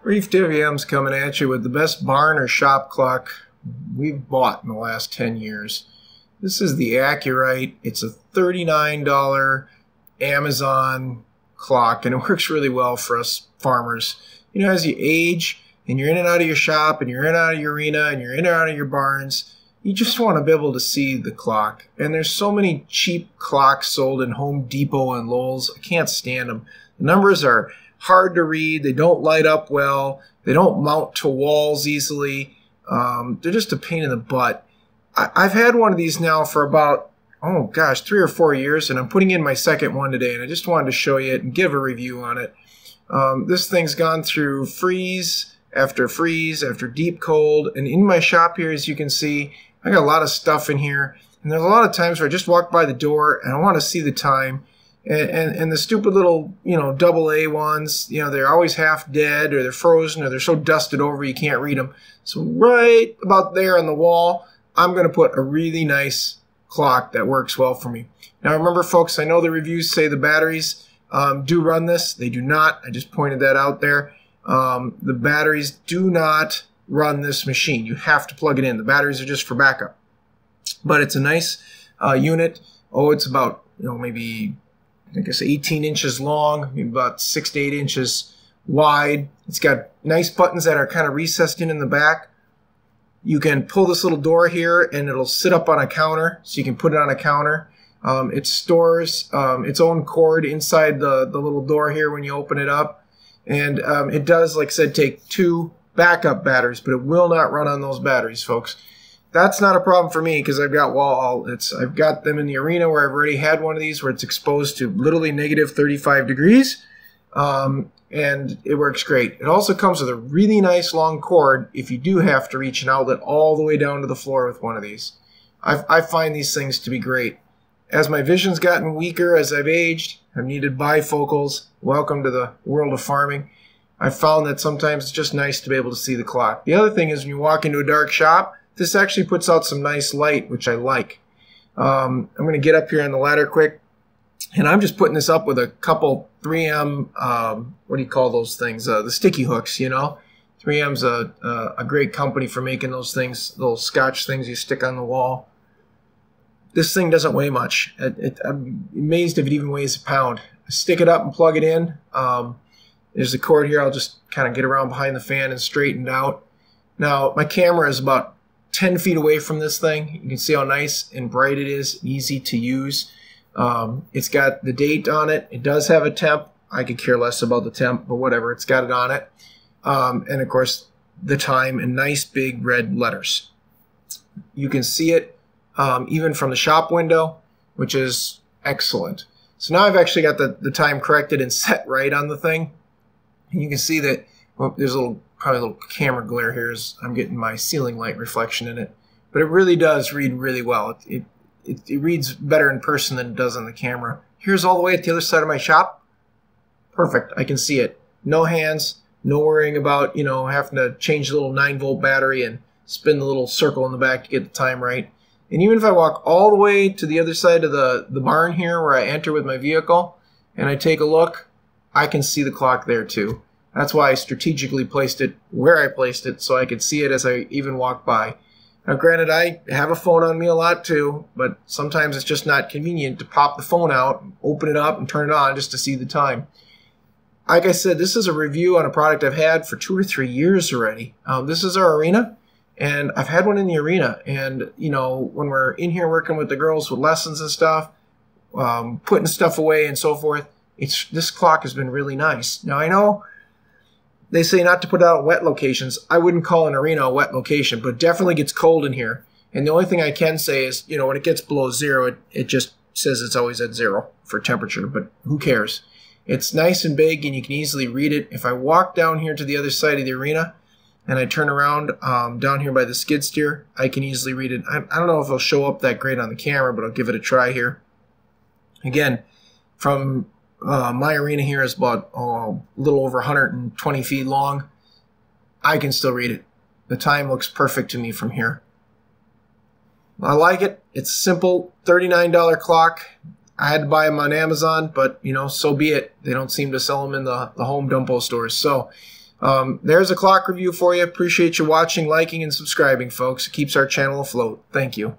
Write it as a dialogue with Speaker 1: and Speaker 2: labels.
Speaker 1: Reef WM's coming at you with the best barn or shop clock we've bought in the last 10 years. This is the Accurite. It's a $39 Amazon clock, and it works really well for us farmers. You know, as you age and you're in and out of your shop and you're in and out of your arena and you're in and out of your barns, you just want to be able to see the clock. And there's so many cheap clocks sold in Home Depot and Lowe's. I can't stand them. The numbers are hard to read. They don't light up well. They don't mount to walls easily. They're just a pain in the butt. I've had one of these now for about, 3 or 4 years, and I'm putting in my second one today, and I just wanted to show you it and give a review on it. This thing's gone through freeze after deep cold, and in my shop here, as you can see, I got a lot of stuff in here, and there's a lot of times where I just walk by the door and I want to see the time. And the stupid little, AA ones, they're always half dead, or they're frozen, or they're so dusted over you can't read them. So right about there on the wall, I'm going to put a really nice clock that works well for me. Now remember, folks, I know the reviews say the batteries do run this. They do not. I just pointed that out there. The batteries do not run this machine. You have to plug it in. The batteries are just for backup. But it's a nice unit. It's about, maybe, I guess 18 inches long, maybe about 6 to 8 inches wide. It's got nice buttons that are kind of recessed in the back. You can pull this little door here and it'll sit up on a counter, so you can put it on a counter. It stores its own cord inside the little door here when you open it up. And it does, like I said, take 2 backup batteries, but it will not run on those batteries, folks. That's not a problem for me because I've got them in the arena where I've already had one of these where it's exposed to literally negative 35 degrees, and it works great. It also comes with a really nice long cord if you do have to reach an outlet all the way down to the floor with one of these. I find these things to be great. As my vision's gotten weaker as I've aged, I've needed bifocals. Welcome to the world of farming. I've found that sometimes it's just nice to be able to see the clock. The other thing is when you walk into a dark shop, this actually puts out some nice light, which I like. I'm going to get up here on the ladder quick, and I'm just putting this up with a couple 3M, what do you call those things? The sticky hooks, 3M's a great company for making those things, little scotch things you stick on the wall. This thing doesn't weigh much. I'm amazed if it even weighs a pound. I stick it up and plug it in. There's the cord here. I'll just kind of get around behind the fan and straighten it out. Now, my camera is about 10 feet away from this thing. You can see how nice and bright it is, easy to use. It's got the date on it. It does have a temp. I could care less about the temp, but whatever, it's got it on it. And of course, the time in nice big red letters. You can see it even from the shop window, which is excellent. So now I've actually got the time corrected and set right on the thing. And you can see that there's probably a little camera glare here as I'm getting my ceiling light reflection in it. But it really does read really well. It reads better in person than it does on the camera. Here's all the way at the other side of my shop. Perfect. I can see it. No hands, no worrying about, having to change the little 9-volt battery and spin the little circle in the back to get the time right. And even if I walk all the way to the other side of the barn here where I enter with my vehicle and I take a look, I can see the clock there too. That's why I strategically placed it where I placed it so I could see it as I even walk by. Now, granted, I have a phone on me a lot too, but sometimes it's just not convenient to pop the phone out, open it up, and turn it on just to see the time. Like I said, this is a review on a product I've had for 2 or 3 years already. This is our arena, and I've had one in the arena. And, when we're in here working with the girls with lessons and stuff, putting stuff away and so forth, this clock has been really nice. Now, I know they say not to put it out at wet locations. I wouldn't call an arena a wet location, but it definitely gets cold in here. And the only thing I can say is, when it gets below 0, it just says it's always at 0 for temperature, but who cares? It's nice and big, and you can easily read it. If I walk down here to the other side of the arena and I turn around down here by the skid steer, I can easily read it. I don't know if it'll show up that great on the camera, but I'll give it a try here. Again, from my arena here is about a little over 120 feet long. I can still read it. The time looks perfect to me from here. I like it. It's a simple $39 clock. I had to buy them on Amazon, but, so be it. They don't seem to sell them in the Home Depot stores. So There's a clock review for you. Appreciate you watching, liking, and subscribing, folks. It keeps our channel afloat. Thank you.